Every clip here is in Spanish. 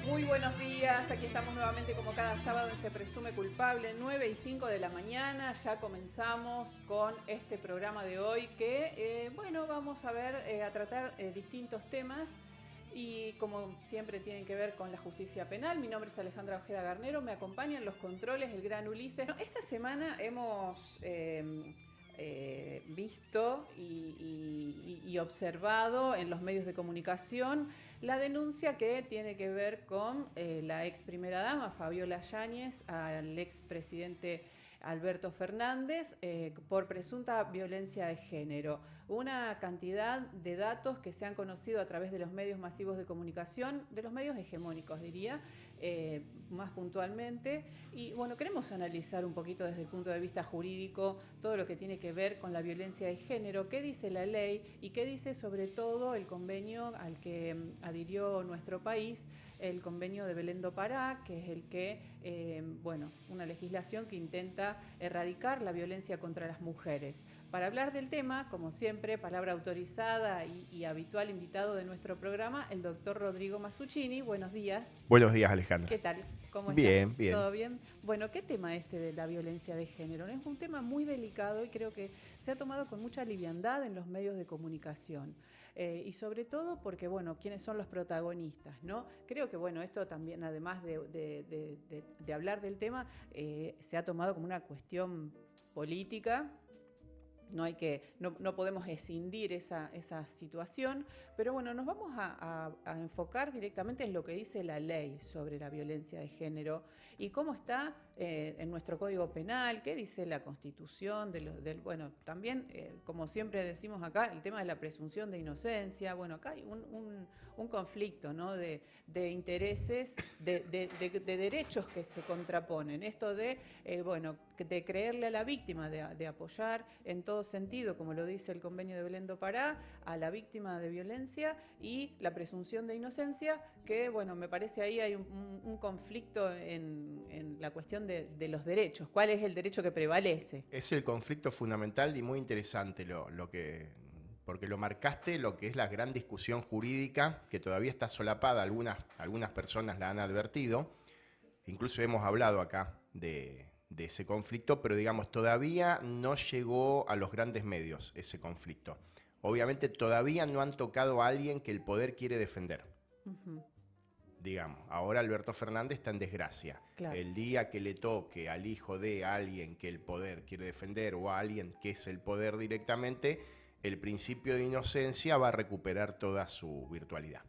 Muy buenos días, aquí estamos nuevamente como cada sábado en Se Presume Culpable, 9:05 de la mañana. Ya comenzamos con este programa de hoy que, vamos a ver, a tratar distintos temas y como siempre tienen que ver con la justicia penal. Mi nombre es Alejandra Ojeda Garnero, me acompañan los controles el gran Ulises. Esta semana hemos visto y observado en los medios de comunicación la denuncia que tiene que ver con la ex primera dama Fabiola Yáñez al ex presidente Alberto Fernández por presunta violencia de género. Una cantidad de datos que se han conocido a través de los medios masivos de comunicación, de los medios hegemónicos diría, más puntualmente. Y bueno, queremos analizar un poquito desde el punto de vista jurídico todo lo que tiene que ver con la violencia de género, qué dice la ley y qué dice sobre todo el convenio al que adhirió nuestro país, el convenio de Belén do Pará, que es el que, una legislación que intenta erradicar la violencia contra las mujeres. Para hablar del tema, como siempre, palabra autorizada y habitual invitado de nuestro programa, el doctor Rodrigo Masuccini. Buenos días. Buenos días, Alejandra. ¿Qué tal? ¿Cómo estás? Bien, bien. ¿Todo bien? Bueno, ¿qué tema este de la violencia de género? Es un tema muy delicado y creo que se ha tomado con mucha liviandad en los medios de comunicación. Y sobre todo porque, ¿quiénes son los protagonistas, no? Creo que, esto también, además de hablar del tema, se ha tomado como una cuestión política. No podemos escindir esa situación, pero nos vamos a enfocar directamente en lo que dice la ley sobre la violencia de género y cómo está en nuestro Código Penal, qué dice la Constitución, también, como siempre decimos acá, el tema de la presunción de inocencia. Acá hay un conflicto, ¿no?, de intereses, de derechos que se contraponen. Esto de creerle a la víctima, de apoyar en todo sentido, como lo dice el convenio de Belén do Pará, a la víctima de violencia y la presunción de inocencia, que me parece ahí hay un conflicto en la cuestión de los derechos. ¿Cuál es el derecho que prevalece? Es el conflicto fundamental y muy interesante porque lo marcaste, lo que es la gran discusión jurídica, que todavía está solapada, algunas personas la han advertido, incluso hemos hablado acá de ese conflicto, pero digamos, todavía no llegó a los grandes medios ese conflicto. Obviamente todavía no han tocado a alguien que el poder quiere defender. Uh-huh. Digamos, ahora Alberto Fernández está en desgracia. Claro. El día que le toque al hijo de alguien que el poder quiere defender o a alguien que es el poder directamente, el principio de inocencia va a recuperar toda su virtualidad.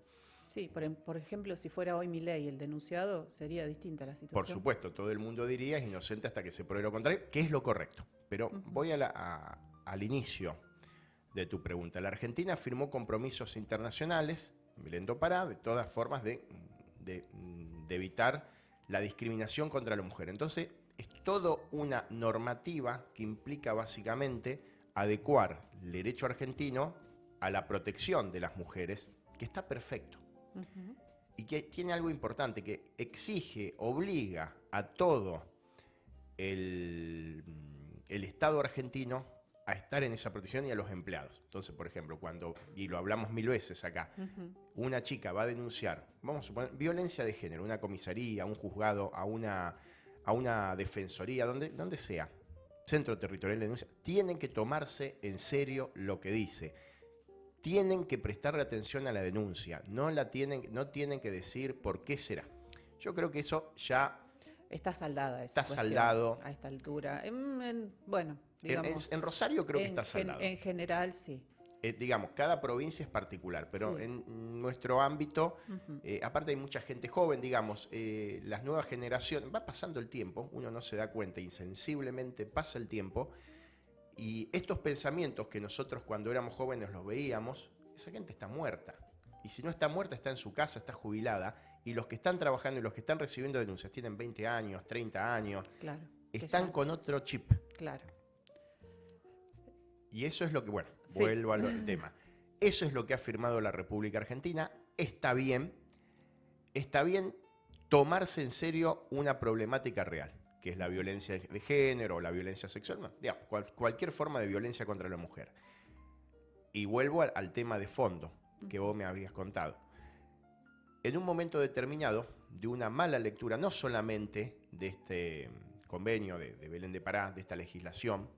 Sí, por ejemplo, si fuera hoy Milei el denunciado, sería distinta la situación. Por supuesto, todo el mundo diría es inocente hasta que se pruebe lo contrario, que es lo correcto. Pero voy al inicio de tu pregunta. La Argentina firmó compromisos internacionales, Belén do Pará, de todas formas de evitar la discriminación contra la mujer. Entonces, es toda una normativa que implica básicamente adecuar el derecho argentino a la protección de las mujeres, que está perfecto. Uh-huh. Y que tiene algo importante, que exige, obliga a todo el Estado argentino a estar en esa protección y a los empleados. Entonces, por ejemplo, y lo hablamos 1000 veces acá, una chica va a denunciar, vamos a suponer, violencia de género, una comisaría, un juzgado, a una defensoría, donde sea, centro territorial de denuncia, tienen que tomarse en serio lo que dice. Tienen que prestarle atención a la denuncia, no tienen que decir por qué será. Yo creo que eso ya está saldada. Está saldado. A esta altura. Digamos, en Rosario creo que está saldado. En general, sí. Digamos, cada provincia es particular, pero sí. En nuestro ámbito, aparte hay mucha gente joven, digamos, las nuevas generaciones, va pasando el tiempo, uno no se da cuenta, insensiblemente pasa el tiempo, y estos pensamientos que nosotros cuando éramos jóvenes los veíamos, esa gente está muerta. Y si no está muerta, está en su casa, está jubilada, y los que están trabajando y los que están recibiendo denuncias tienen 20 años, 30 años, claro, están con otro chip. Claro. Y eso es lo que, sí. Vuelvo al tema. Eso es lo que ha firmado la República Argentina. Está bien tomarse en serio una problemática real, que es la violencia de género o la violencia sexual, digamos, cualquier forma de violencia contra la mujer. Y vuelvo al tema de fondo que vos me habías contado. en un momento determinado, de una mala lectura, no solamente de este convenio de Belén de Pará, de esta legislación,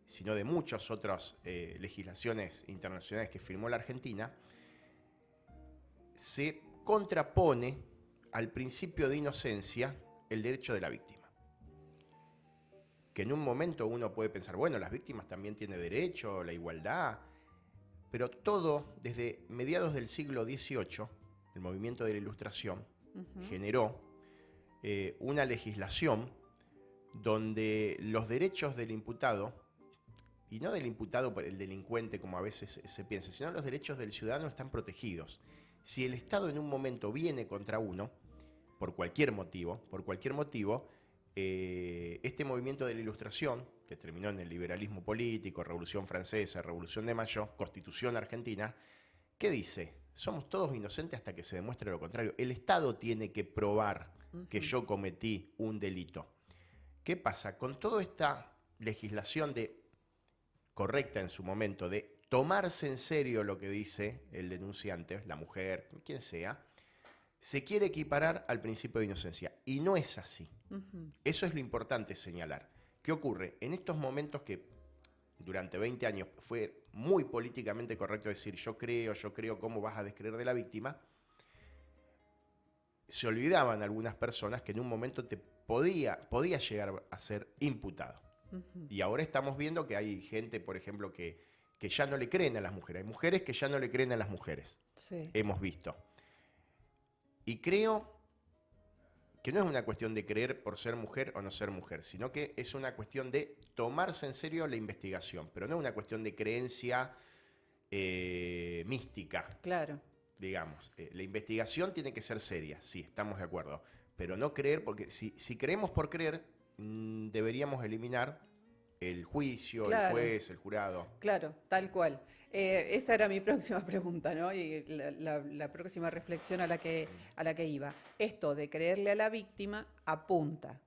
sino de muchas otras legislaciones internacionales que firmó la Argentina, se contrapone al principio de inocencia el derecho de la víctima. Que en un momento uno puede pensar, bueno, las víctimas también tienen derecho, la igualdad, pero todo desde mediados del siglo XVIII, el movimiento de la Ilustración, generó una legislación donde los derechos del imputado, y no del imputado por el delincuente como a veces se piensa, sino los derechos del ciudadano están protegidos. Si el Estado en un momento viene contra uno, por cualquier motivo, este movimiento de la Ilustración, que terminó en el liberalismo político, Revolución Francesa, Revolución de Mayo, Constitución Argentina, ¿qué dice? Somos todos inocentes hasta que se demuestre lo contrario. El Estado tiene que probar que yo cometí un delito. ¿Qué pasa? Con toda esta legislación correcta en su momento de tomarse en serio lo que dice el denunciante, la mujer, quien sea, se quiere equiparar al principio de inocencia. Y no es así. Eso es lo importante señalar. ¿Qué ocurre? En estos momentos que durante 20 años fue muy políticamente correcto decir yo creo, ¿cómo vas a descreer de la víctima? Se olvidaban algunas personas que en un momento te podía llegar a ser imputado. Y ahora estamos viendo que hay gente, por ejemplo, que ya no le creen a las mujeres. Hay mujeres que ya no le creen a las mujeres. Sí. Hemos visto. Y creo que no es una cuestión de creer por ser mujer o no ser mujer, sino que es una cuestión de tomarse en serio la investigación, pero no es una cuestión de creencia mística. Claro. Digamos, la investigación tiene que ser seria, sí, estamos de acuerdo, pero no creer, porque si creemos por creer, deberíamos eliminar el juicio, claro, el juez, el jurado. Claro, tal cual. Esa era mi próxima pregunta, ¿no? Y la próxima reflexión a la que iba. Esto de creerle a la víctima apunta,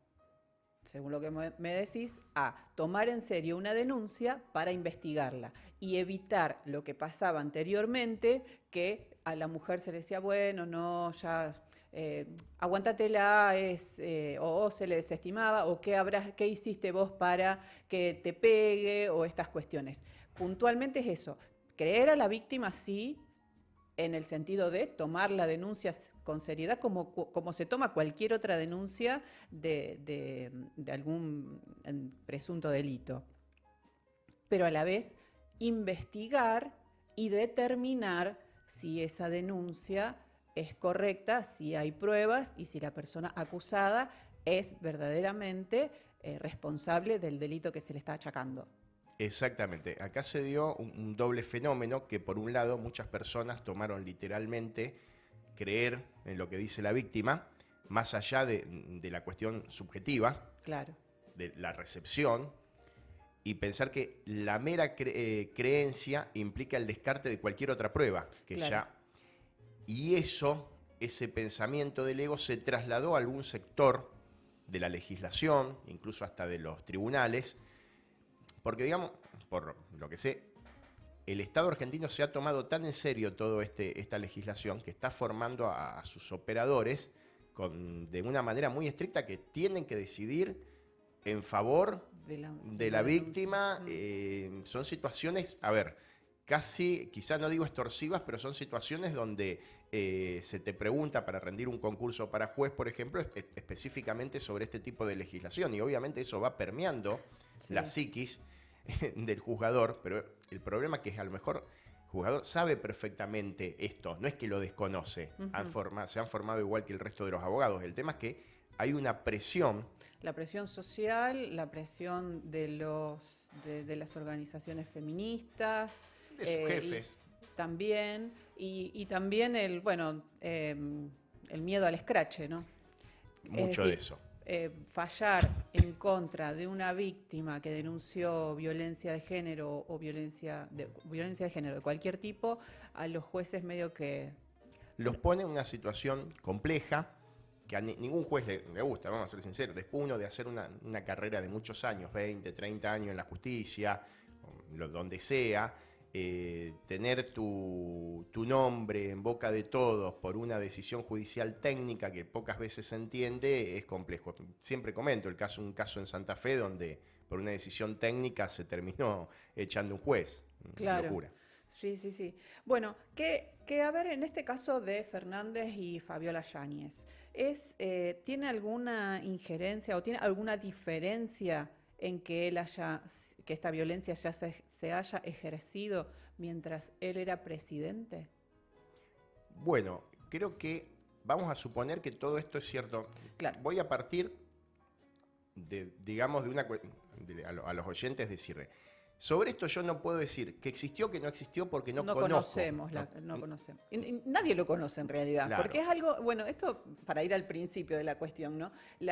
según lo que me decís, a tomar en serio una denuncia para investigarla y evitar lo que pasaba anteriormente, que a la mujer se le decía, bueno, no, ya... aguántatela, o se le desestimaba, o qué hiciste vos para que te pegue, o estas cuestiones. Puntualmente es eso, creer a la víctima sí, en el sentido de tomar la denuncia con seriedad, como se toma cualquier otra denuncia de algún presunto delito. Pero a la vez investigar y determinar si esa denuncia es correcta, si hay pruebas y si la persona acusada es verdaderamente responsable del delito que se le está achacando. Exactamente. Acá se dio un doble fenómeno que, por un lado, muchas personas tomaron literalmente creer en lo que dice la víctima, más allá de la cuestión subjetiva, claro, de la recepción, y pensar que la mera creencia implica el descarte de cualquier otra prueba, que claro, ya... Y ese pensamiento del ego se trasladó a algún sector de la legislación, incluso hasta de los tribunales, porque, digamos, por lo que sé, el Estado argentino se ha tomado tan en serio toda esta legislación que está formando a sus operadores de una manera muy estricta que tienen que decidir en favor de la víctima. Son situaciones, a ver, casi, quizás no digo extorsivas, pero son situaciones donde se te pregunta para rendir un concurso para juez, por ejemplo, específicamente sobre este tipo de legislación. Y obviamente eso va permeando la psiquis del juzgador, pero el problema es que a lo mejor el juzgador sabe perfectamente esto, no es que lo desconoce, se han formado igual que el resto de los abogados. El tema es que hay una presión. La presión social, la presión de las organizaciones feministas, de sus jefes. También, y también el miedo al escrache, ¿no? Mucho de eso. Fallar en contra de una víctima que denunció violencia de género o violencia de género de cualquier tipo, a los jueces medio que... Los pone en una situación compleja que a ningún juez le gusta, vamos a ser sinceros. Después uno de hacer una carrera de muchos años, 20, 30 años en la justicia, donde sea, tener tu nombre en boca de todos por una decisión judicial técnica que pocas veces se entiende es complejo. Siempre comento un caso en Santa Fe donde por una decisión técnica se terminó echando un juez. Claro. Locura. Sí, sí, sí. Bueno, a ver, en este caso de Fernández y Fabiola Yáñez, ¿tiene alguna injerencia o tiene alguna diferencia en que que esta violencia ya se haya ejercido mientras él era presidente? Bueno, creo que vamos a suponer que todo esto es cierto. Claro. Voy a partir digamos, a los oyentes decirle, sobre esto yo no puedo decir que existió, que no existió, porque no conozco. No conocemos. Nadie lo conoce en realidad, Claro. porque es algo, bueno, esto para ir al principio de la cuestión, ¿no?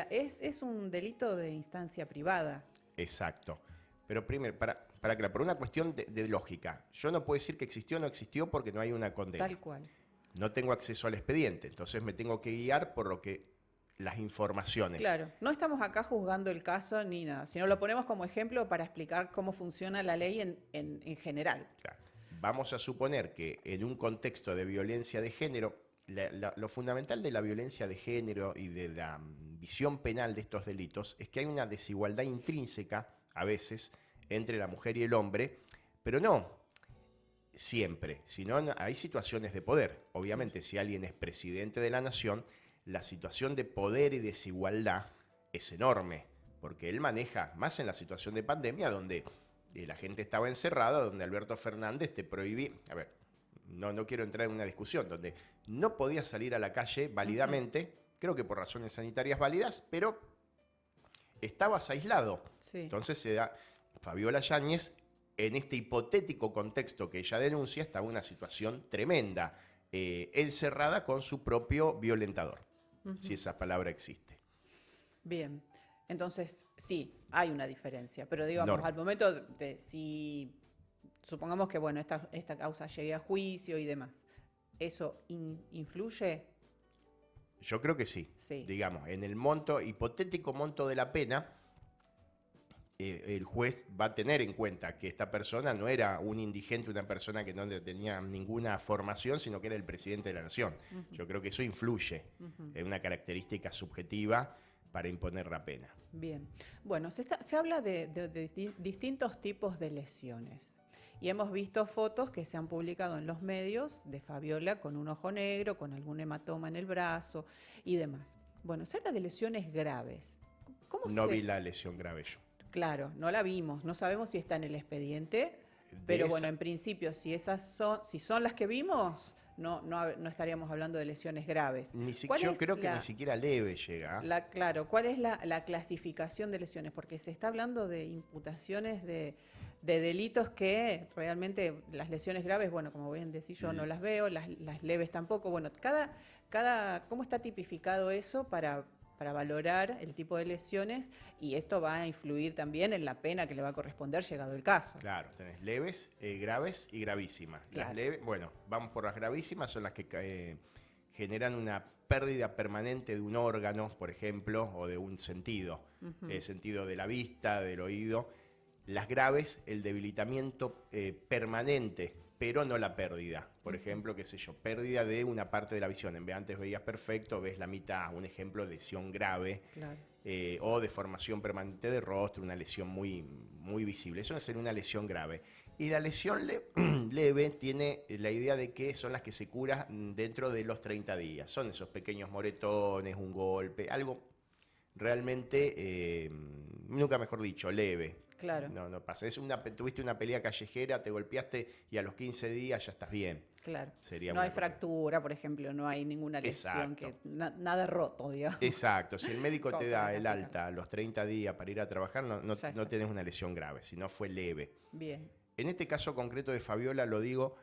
Es un delito de instancia privada. Exacto. Pero primero, por una cuestión de lógica, yo no puedo decir que existió o no existió porque no hay una condena. Tal cual. No tengo acceso al expediente, entonces me tengo que guiar por las informaciones. Claro, no estamos acá juzgando el caso ni nada, sino lo ponemos como ejemplo para explicar cómo funciona la ley en general. Claro. Vamos a suponer que en un contexto de violencia de género, lo fundamental de la violencia de género y de la visión penal de estos delitos es que hay una desigualdad intrínseca, a veces, entre la mujer y el hombre, pero no siempre, sino hay situaciones de poder. Obviamente, si alguien es presidente de la nación, la situación de poder y desigualdad es enorme, porque él maneja, más en la situación de pandemia, donde la gente estaba encerrada, donde Alberto Fernández te prohibía, a ver, no quiero entrar en una discusión, donde no podías salir a la calle válidamente, creo que por razones sanitarias válidas, pero estabas aislado. Sí. Entonces se da, Fabiola Yáñez, en este hipotético contexto que ella denuncia, estaba en una situación tremenda, encerrada con su propio violentador, si esa palabra existe. Bien, entonces sí, hay una diferencia, pero digamos, No. al momento de si supongamos que bueno, esta causa llegue a juicio y demás, ¿eso influye? Yo creo que sí. Sí. Digamos, en el hipotético monto de la pena, el juez va a tener en cuenta que esta persona no era un indigente, una persona que no tenía ninguna formación, sino que era el presidente de la nación. Yo creo que eso influye en una característica subjetiva para imponer la pena. Bien. Bueno, se habla de distintos tipos de lesiones. Y hemos visto fotos que se han publicado en los medios de Fabiola con un ojo negro, con algún hematoma en el brazo y demás. Bueno, se habla de lesiones graves. No vi la lesión grave yo. Claro, no la vimos, no sabemos si está en el expediente, pero bueno, en principio, si son las que vimos, no estaríamos hablando de lesiones graves. Yo creo que ni siquiera leve llega. Claro, ¿cuál es la clasificación de lesiones? Porque se está hablando de imputaciones de delitos que realmente las lesiones graves, bueno, como bien decís, yo no las veo, las leves tampoco. Bueno, ¿cómo está tipificado eso para valorar el tipo de lesiones? Y esto va a influir también en la pena que le va a corresponder llegado el caso. Claro, tenés leves, graves y gravísimas. Claro. Las leves, bueno, vamos por las gravísimas, son las que generan una pérdida permanente de un órgano, por ejemplo, o de un sentido, sentido de la vista, del oído. Las graves, el debilitamiento permanente, pero no la pérdida. Por ejemplo, qué sé yo, pérdida de una parte de la visión. Antes veías perfecto, ves la mitad, un ejemplo, lesión grave. Claro. O deformación permanente de rostro, una lesión muy, muy visible. Eso es una lesión grave. Y la lesión leve tiene la idea de que son las que se curan dentro de los 30 días. Son esos pequeños moretones, un golpe, algo realmente, nunca mejor dicho, leve. Claro. No pasa. Tuviste una pelea callejera, te golpeaste y a los 15 días ya estás bien. Claro. Sería no hay fractura, por ejemplo, no hay ninguna lesión, nada roto, digamos. Exacto. Si el médico te da el explicar? alta a los 30 días para ir a trabajar, no tenés una lesión grave, sino fue leve. Bien. En este caso concreto de Fabiola, lo digo,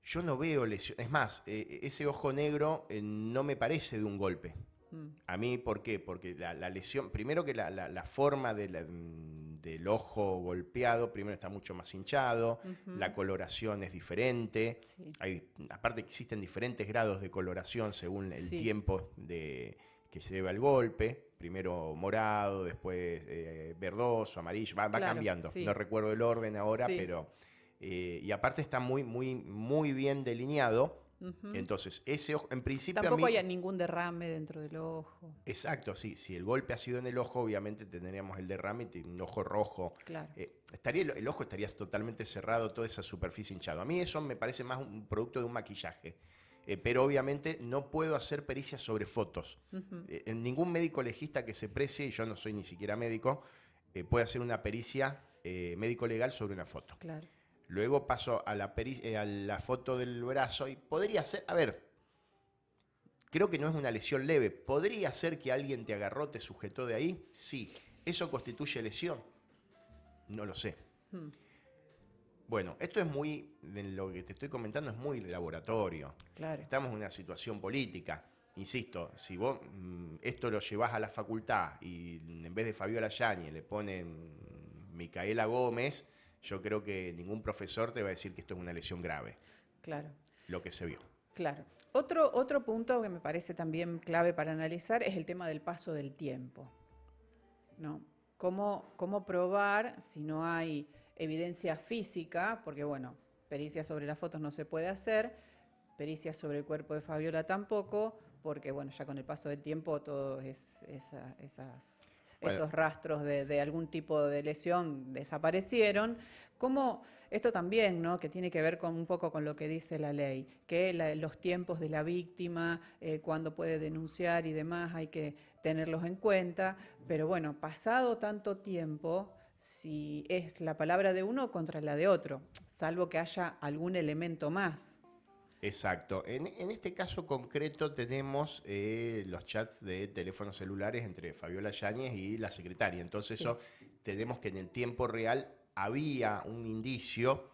yo no veo lesión. Es más, ese ojo negro no me parece de un golpe. A mí, ¿por qué? Porque la lesión, primero que la forma del ojo golpeado, primero está mucho más hinchado, la coloración es diferente, Sí. Aparte existen diferentes grados de coloración según el tiempo que se lleva el golpe, primero morado, después verdoso, amarillo, va Claro, cambiando, sí. no recuerdo el orden ahora, Sí. pero y aparte está muy bien delineado. Entonces, ese ojo, en principio tampoco hay ningún derrame dentro del ojo. Exacto, sí. Si el golpe ha sido en el ojo, obviamente tendríamos el derrame y un ojo rojo. Claro. El ojo estaría totalmente cerrado, toda esa superficie hinchada. A mí eso me parece más un producto de un maquillaje. Pero obviamente no puedo hacer pericias sobre fotos. En ningún médico legista que se precie, y yo no soy ni siquiera médico, puede hacer una pericia médico-legal sobre una foto. Claro. Luego paso a la foto del brazo y podría ser, a ver, creo que no es una lesión leve. ¿Podría ser que alguien te agarró, te sujetó de ahí? Sí. ¿Eso constituye lesión? No lo sé. Bueno, esto es lo que te estoy comentando es muy de laboratorio. Claro. Estamos en una situación política. Insisto, si vos esto lo llevás a la facultad y en vez de Fabiola Yáñez le ponen Micaela Gómez, yo creo que ningún profesor te va a decir que esto es una lesión grave. Claro. Lo que se vio. Claro. Otro punto que me parece también clave para analizar es el tema del paso del tiempo, ¿no? ¿Cómo probar si no hay evidencia física? Porque, bueno, pericia sobre las fotos no se puede hacer, pericia sobre el cuerpo de Fabiola tampoco, porque, bueno, ya con el paso del tiempo todos esos rastros de algún tipo de lesión desaparecieron. ¿Cómo esto también, ¿no? Que tiene que ver un poco con lo que dice la ley, que los tiempos de la víctima, cuándo puede denunciar y demás, hay que tenerlos en cuenta, pero bueno, pasado tanto tiempo, si es la palabra de uno contra la de otro, salvo que haya algún elemento más. Exacto. En este caso concreto tenemos los chats de teléfonos celulares entre Fabiola Yáñez y la secretaria. Entonces Sí. eso tenemos que en el tiempo real había un indicio.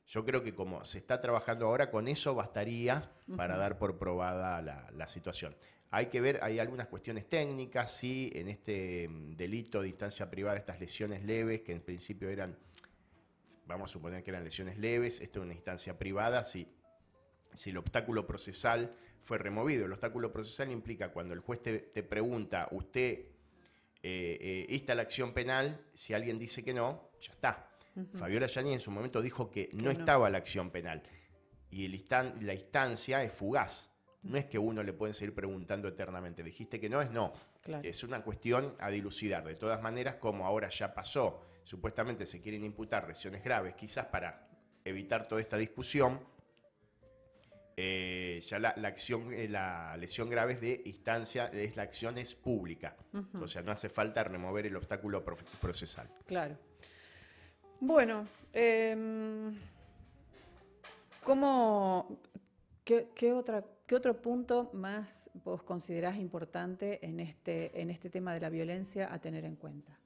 Yo creo que como se está trabajando ahora, con eso bastaría para dar por probada la situación. Hay que ver, hay algunas cuestiones técnicas, sí, en este delito de instancia privada, estas lesiones leves, que en principio vamos a suponer que eran lesiones leves, esto es una instancia privada, sí. Si el obstáculo procesal fue removido. El obstáculo procesal implica cuando el juez te pregunta, ¿usted insta la acción penal? Si alguien dice que no, ya está. Fabiola Yáñez en su momento dijo que no estaba la acción penal. Y la instancia es fugaz. No es que uno le pueden seguir preguntando eternamente. Dijiste que no, es no. Claro. Es una cuestión a dilucidar. De todas maneras, como ahora ya pasó, supuestamente se quieren imputar lesiones graves, quizás para evitar toda esta discusión, ya la lesión grave es de instancia, la acción es pública. O sea, no hace falta remover el obstáculo procesal. Claro. Bueno, ¿qué otro punto más vos considerás importante en este tema de la violencia a tener en cuenta?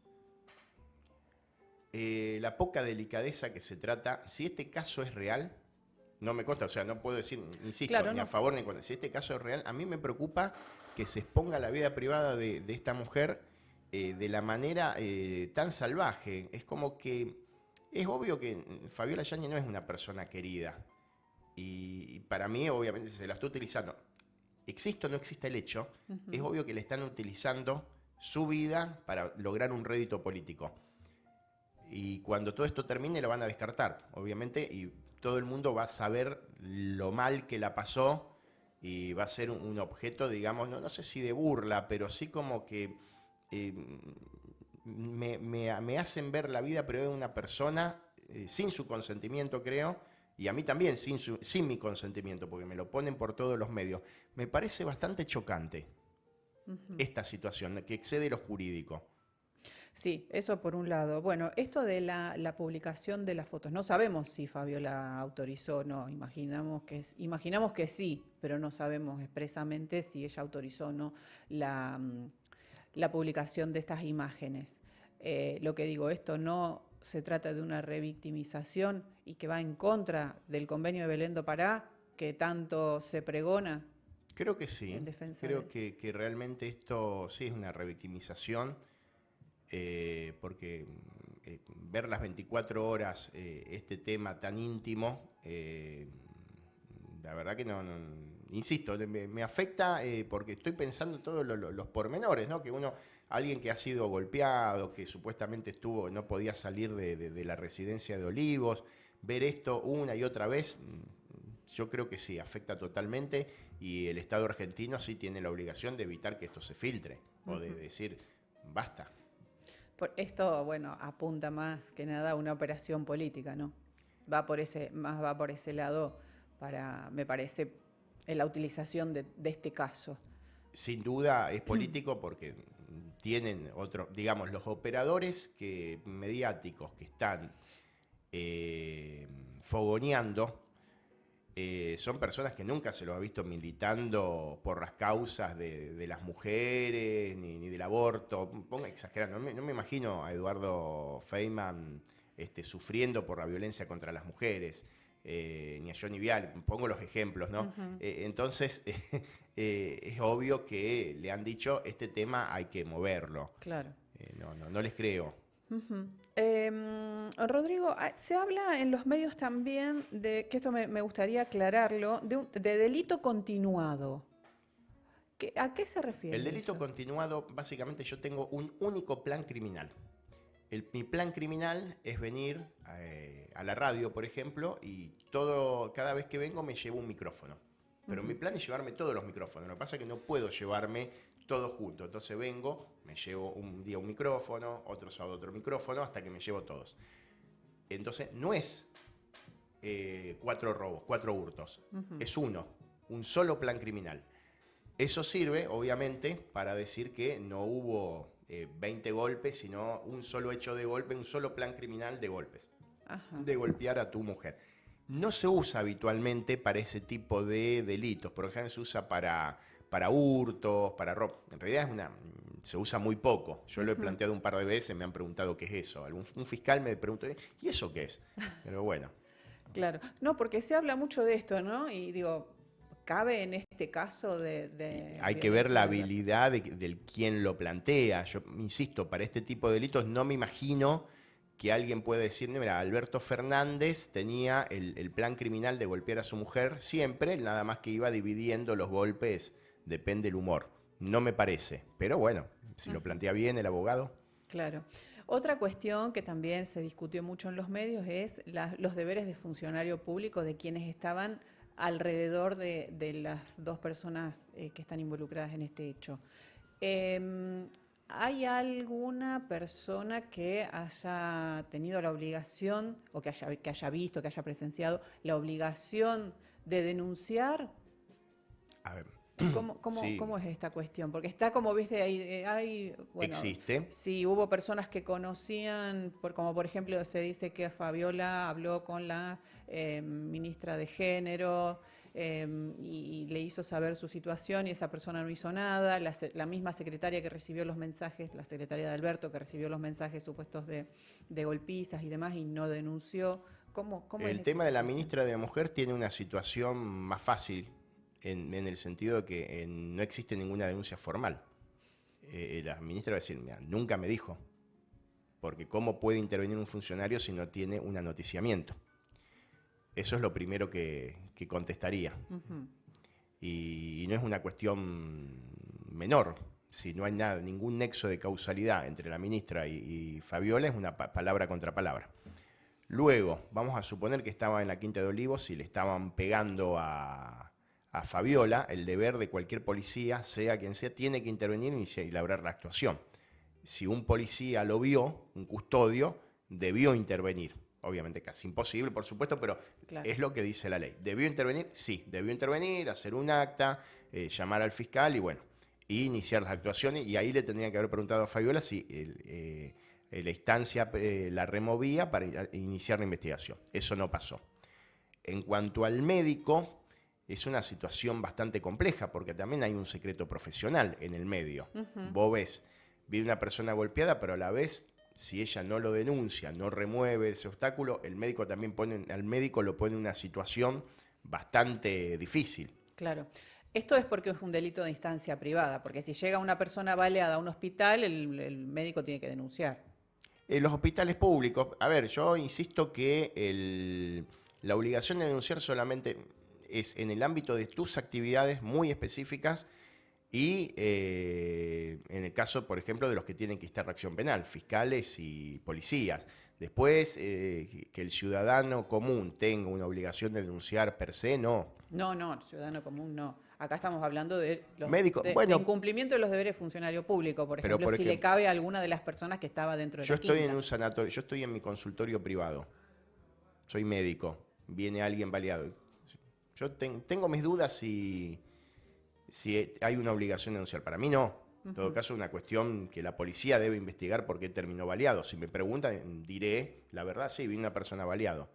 La poca delicadeza que se trata, si este caso es real, no me consta, o sea, no puedo decir, insisto, Claro, ni no. a favor ni en contra. Si este caso es real, a mí me preocupa que se exponga la vida privada de esta mujer de la manera tan salvaje. Es como que, es obvio que Fabiola Yáñez no es una persona querida. Y para mí, obviamente, si se la está utilizando, existe o no existe el hecho, es obvio que le están utilizando su vida para lograr un rédito político. Y cuando todo esto termine, lo van a descartar, obviamente, y todo el mundo va a saber lo mal que la pasó y va a ser un objeto, digamos, no sé si de burla, pero sí como que me hacen ver la vida privada de una persona sin su consentimiento, creo, y a mí también sin mi consentimiento, porque me lo ponen por todos los medios. Me parece bastante chocante esta situación, que excede lo jurídico. Sí, eso por un lado. Bueno, esto de la publicación de las fotos, no sabemos si Fabiola autorizó o no, imaginamos que sí, pero no sabemos expresamente si ella autorizó o no la publicación de estas imágenes. Lo que digo, esto no se trata de una revictimización y que va en contra del convenio de Belén do Pará, que tanto se pregona. Creo que sí, en defensa creo que realmente esto sí es una revictimización. Porque ver las 24 horas este tema tan íntimo, la verdad que no insisto, me afecta porque estoy pensando en todos los pormenores, ¿no? Que alguien que ha sido golpeado, que supuestamente no podía salir de la residencia de Olivos, ver esto una y otra vez, yo creo que sí, afecta totalmente, y el Estado argentino sí tiene la obligación de evitar que esto se filtre, o de decir, basta. Esto, bueno, apunta más que nada a una operación política, ¿no? Va por ese lado me parece, la utilización de este caso. Sin duda es político porque tienen digamos, los operadores mediáticos que están fogoneando, son personas que nunca se los ha visto militando por las causas de las mujeres, ni del aborto. Ponga exagerando, no me imagino a Eduardo Feynman sufriendo por la violencia contra las mujeres, ni a Johnny Vial, pongo los ejemplos, ¿no? Entonces, es obvio que le han dicho, este tema hay que moverlo. Claro. No les creo. Rodrigo, se habla en los medios también de, que esto me gustaría aclararlo, de delito continuado. ¿A qué se refiere El delito eso? continuado, básicamente yo tengo un único plan criminal. Mi plan criminal es venir a la radio, por ejemplo, y cada vez que vengo me llevo un micrófono. Pero mi plan es llevarme todos los micrófonos. Lo que pasa es que no puedo llevarme todos juntos. Entonces vengo, me llevo un día un micrófono, otro sábado otro micrófono, hasta que me llevo todos. Entonces no es 4 robos, 4 hurtos. Es un solo plan criminal. Eso sirve, obviamente, para decir que no hubo 20 golpes, sino un solo hecho de golpe, un solo plan criminal de golpes. Ajá. De golpear a tu mujer. No se usa habitualmente para ese tipo de delitos. Por ejemplo, se usa para hurtos, para robo. En realidad se usa muy poco. Yo lo he planteado un par de veces, me han preguntado qué es eso. Un fiscal me preguntó, ¿y eso qué es? Pero bueno. Claro. No, porque se habla mucho de esto, ¿no? Y digo, ¿cabe en este caso de hay que ver la habilidad del quien lo plantea. Yo insisto, para este tipo de delitos no me imagino que alguien pueda decirme, mira, Alberto Fernández tenía el plan criminal de golpear a su mujer siempre, nada más que iba dividiendo los golpes, depende del humor. No me parece, pero bueno, si lo plantea bien el abogado. Claro. Otra cuestión que también se discutió mucho en los medios es los deberes de funcionario público de quienes estaban alrededor de las dos personas que están involucradas en este hecho. ¿Hay alguna persona que haya tenido la obligación, o que haya visto, que haya presenciado la obligación de denunciar? A ver. ¿Cómo es esta cuestión? Porque está como, viste, bueno, existe. Sí, hubo personas que conocían, como por ejemplo se dice que Fabiola habló con la ministra de Género y le hizo saber su situación y esa persona no hizo nada. La misma secretaria que recibió los mensajes, la secretaria de Alberto, que recibió los mensajes supuestos de golpizas y demás y no denunció. ¿Cómo el tema de la ministra de la Mujer tiene una situación más fácil. En el sentido de que no existe ninguna denuncia formal. La ministra va a decir, mira, nunca me dijo, porque ¿cómo puede intervenir un funcionario si no tiene un anoticiamiento? Eso es lo primero que contestaría. Y no es una cuestión menor. Si no hay ningún nexo de causalidad entre la ministra y Fabiola, es una palabra contra palabra. Luego, vamos a suponer que estaba en la Quinta de Olivos y le estaban pegando a Fabiola. El deber de cualquier policía, sea quien sea, tiene que intervenir y labrar la actuación. Si un policía lo vio, un custodio, debió intervenir. Obviamente casi imposible, por supuesto, pero claro, es lo que dice la ley. ¿Debió intervenir? Sí, debió intervenir, hacer un acta, llamar al fiscal y iniciar las actuaciones. Y ahí le tendrían que haber preguntado a Fabiola si la instancia la removía para iniciar la investigación. Eso no pasó. En cuanto al médico, es una situación bastante compleja porque también hay un secreto profesional en el medio. Vos vi una persona golpeada, pero a la vez, si ella no lo denuncia, no remueve ese obstáculo, el médico también al médico lo pone en una situación bastante difícil. Claro. Esto es porque es un delito de instancia privada, porque si llega una persona baleada a un hospital, el médico tiene que denunciar. Los hospitales públicos, a ver, yo insisto que la obligación de denunciar solamente es en el ámbito de tus actividades muy específicas y en el caso, por ejemplo, de los que tienen que estar reacción penal, fiscales y policías. Después, que el ciudadano común tenga una obligación de denunciar per se, no. No, no, ciudadano común no. Acá estamos hablando de, Médico, de bueno, incumplimiento de los deberes funcionario público, por pero ejemplo, por si le ejemplo, cabe a alguna de las personas que estaba dentro de yo la estoy quinta. en un sanatorio, yo estoy en mi consultorio privado, soy médico, viene alguien baleado. Yo tengo mis dudas si hay una obligación de denunciar. Para mí no. En todo caso, es una cuestión que la policía debe investigar por qué terminó baleado. Si me preguntan, diré, la verdad, sí, vi una persona baleado.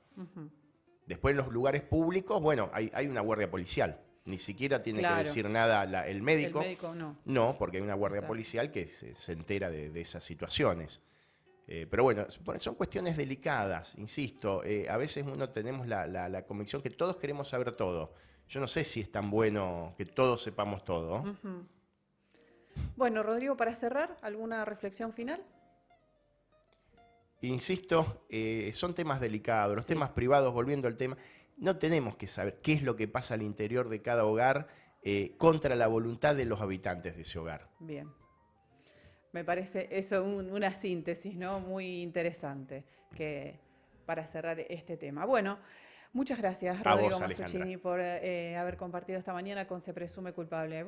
Después, en los lugares públicos, bueno, hay una guardia policial. Ni siquiera tiene que decir nada el médico. El médico no. No, porque hay una guardia policial que se entera de esas situaciones. Pero bueno, son cuestiones delicadas, insisto. A veces uno tenemos la convicción que todos queremos saber todo. Yo no sé si es tan bueno que todos sepamos todo. Bueno, Rodrigo, para cerrar, ¿alguna reflexión final? Insisto, son temas delicados. Los temas privados, volviendo al tema, no tenemos que saber qué es lo que pasa al interior de cada hogar contra la voluntad de los habitantes de ese hogar. Bien. Me parece eso una síntesis, ¿no? Muy interesante para cerrar este tema. Bueno, muchas gracias, Rodrigo Mazzuccini, por haber compartido esta mañana con Se Presume Culpable.